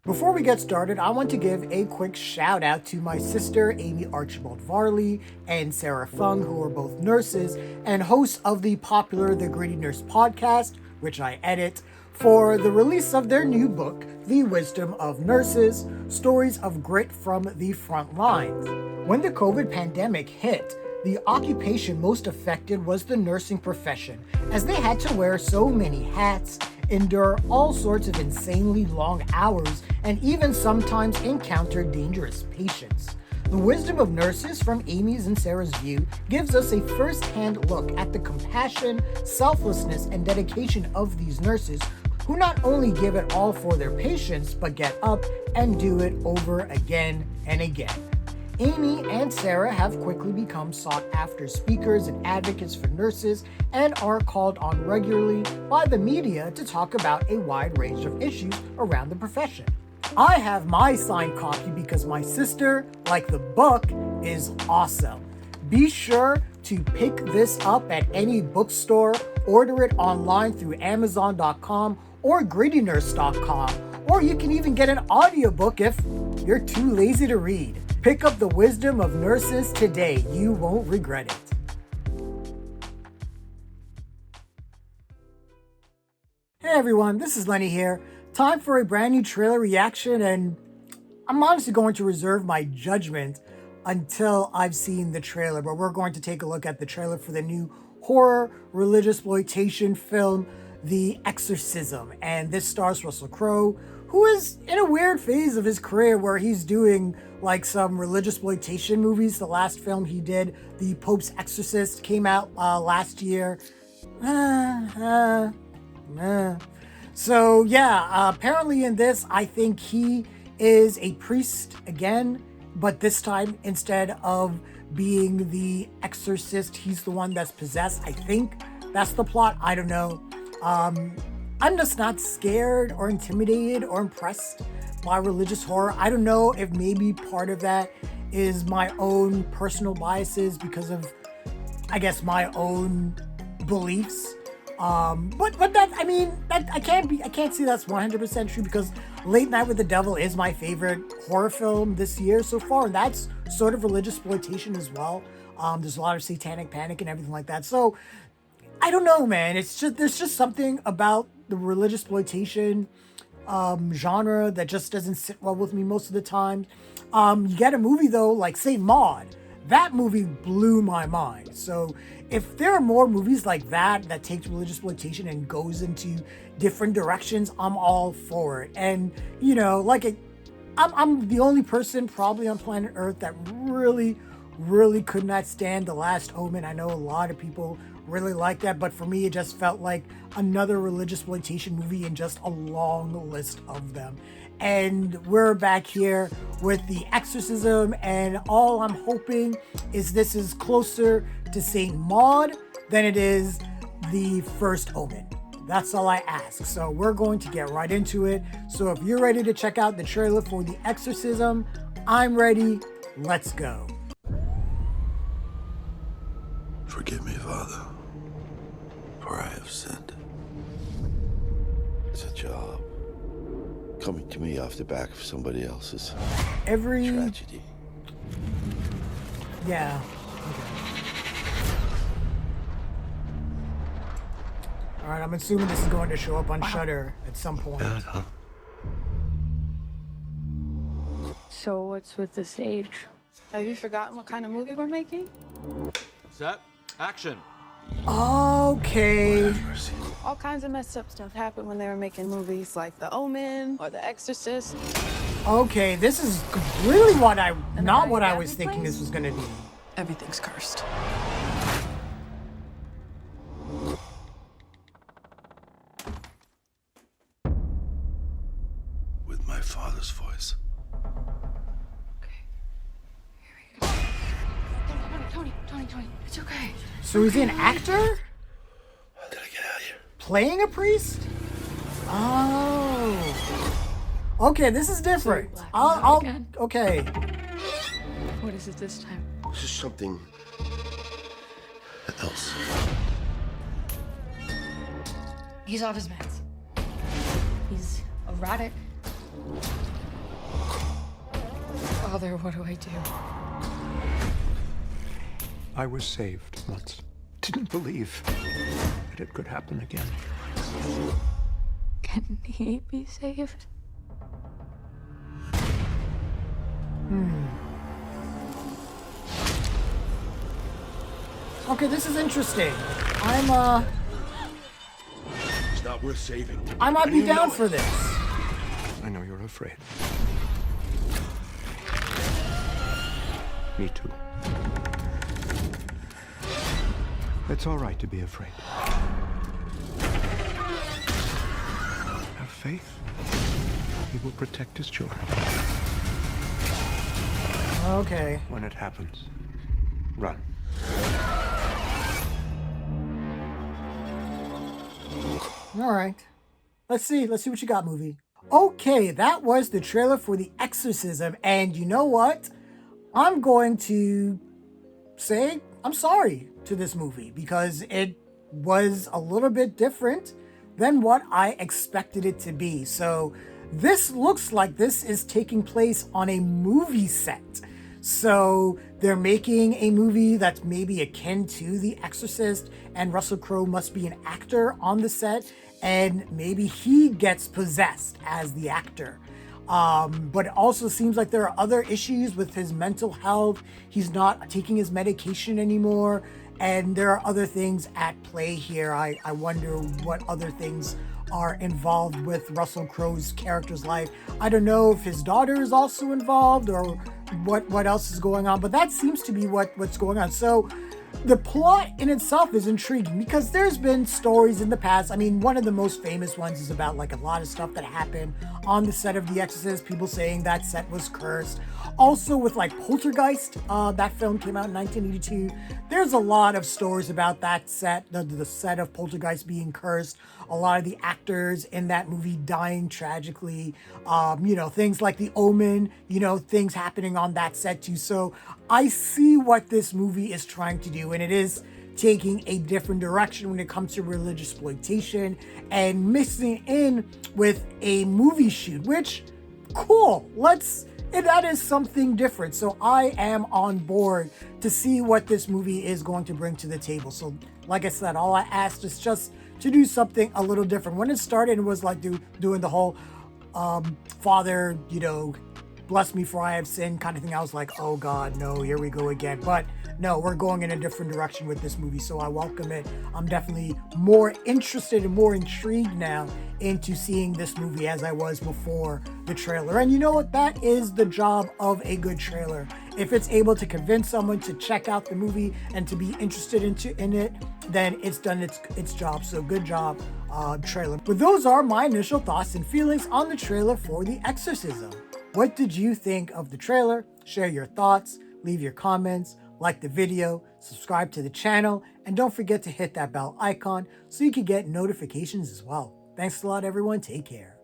Before we get started, I want to give a quick shout out to my sister Amy Archibald Varley and Sarah Fung, who are both nurses and hosts of the popular The Gritty Nurse podcast, which I edit, for the release of their new book, The Wisdom of Nurses, Stories of Grit from the Front Lines. When the COVID pandemic hit, the occupation most affected was the nursing profession, as they had to wear so many hats, endure all sorts of insanely long hours, and even sometimes encounter dangerous patients. The Wisdom of Nurses, from Amy's and Sarah's view, gives us a first-hand look at the compassion, selflessness, and dedication of these nurses, who not only give it all for their patients, but get up and do it over again and again. Amy and Sarah have quickly become sought-after speakers and advocates for nurses and are called on regularly by the media to talk about a wide range of issues around the profession. I have my signed copy because my sister, like the book, is awesome. Be sure to pick this up at any bookstore, order it online through Amazon.com or GrittyNurse.com, or you can even get an audiobook if you're too lazy to read. Pick up The Wisdom of Nurses today. You won't regret it. Hey everyone, this is Lenny here. Time for a brand new trailer reaction, and I'm honestly going to reserve my judgment until I've seen the trailer, but we're going to take a look at the trailer for the new horror Religiousploitation film, The Exorcism. And this stars Russell Crowe, who is in a weird phase of his career where he's doing like some Religiousploitation movies. The last film he did, The Pope's Exorcist, came out last year. So yeah, apparently in this, I think he is a priest again, but this time instead of being the exorcist, he's the one that's possessed. I think that's the plot. I don't know. I'm just not scared or intimidated or impressed by religious horror. I don't know if maybe part of that is my own personal biases because of, I guess, my own beliefs. But that, I mean, that I can't say that's 100% true, because Late Night with the Devil is my favorite horror film this year so far, and that's sort of Religiousploitation as well. There's a lot of satanic panic and everything like that. So I don't know, man. It's just, there's just something about the Religiousploitation genre that just doesn't sit well with me most of the time. You get a movie though like Saint Maud. That movie blew my mind. So if there are more movies like that that takes Religiousploitation and goes into different directions, I'm all for it. And you know, like I'm the only person probably on planet Earth that really could not stand The Last Omen. I know a lot of people really like that, but for me it just felt like another Religiousploitation movie in just a long list of them. And we're back here with The Exorcism, and all I'm hoping is this is closer to Saint Maud than it is The First Omen. That's all I ask. So we're going to get right into it. So if you're ready to check out the trailer for The Exorcism, I'm ready. Let's go. Forgive me, Father, for I have sinned. It's a job. Coming to me off the back of somebody else's tragedy. Yeah. Okay. All right, I'm assuming this is going to show up on Shudder at some point. So what's with the stage? Have you forgotten what kind of movie we're making? Set. Action. Okay. All kinds of messed up stuff happened when they were making movies like The Omen or The Exorcist. Okay, this is completely not what I was thinking this was gonna be. Everything's cursed. With my father's voice. Tony, it's okay. So is he an actor? How did I get out of here? Playing a priest? Oh. Okay, this is different. Okay. What is it this time? This is something else. He's off his meds. He's erratic, Father, what do I do? I was saved once. Didn't believe that it could happen again. Can he be saved? Okay, this is interesting. It's not worth saving. I might be down for this. I know you're afraid. Me too. It's all right to be afraid. Have faith. He will protect his children. Okay. When it happens, run. All right. Let's see what you got, movie. Okay, that was the trailer for The Exorcism, and you know what? I'm going to say I'm sorry to this movie because it was a little bit different than what I expected it to be. So this looks like this is taking place on a movie set. So they're making a movie that's maybe akin to The Exorcist, and Russell Crowe must be an actor on the set, and maybe he gets possessed as the actor. But it also seems like there are other issues with his mental health. He's not taking his medication anymore, and there are other things at play here. I wonder what other things are involved with Russell Crowe's character's life. I don't know if his daughter is also involved or what else is going on, but that seems to be what's going on. So the plot in itself is intriguing because there's been stories in the past. I mean, one of the most famous ones is about like a lot of stuff that happened on the set of The Exorcist, people saying that set was cursed. Also with like Poltergeist, that film came out in 1982. There's a lot of stories about that set, the set of Poltergeist being cursed. A lot of the actors in that movie dying tragically. Things like The Omen, things happening on that set too. So I see what this movie is trying to do, and it is taking a different direction when it comes to Religiousploitation and mixing in with a movie shoot, which, cool, that is something different. So I am on board to see what this movie is going to bring to the table. So like I said, all I asked is just to do something a little different. When it started, it was like doing the whole Father, bless me for I have sinned kind of thing. I was like, oh God, no, here we go again. But no, we're going in a different direction with this movie, so I welcome it. I'm definitely more interested and more intrigued now into seeing this movie as I was before the trailer. And you know what? That is the job of a good trailer. If it's able to convince someone to check out the movie and to be interested in it, then it's done its job. So good job, trailer. But those are my initial thoughts and feelings on the trailer for The Exorcism. What did you think of the trailer? Share your thoughts, leave your comments, like the video, subscribe to the channel, and don't forget to hit that bell icon so you can get notifications as well. Thanks a lot, everyone. Take care.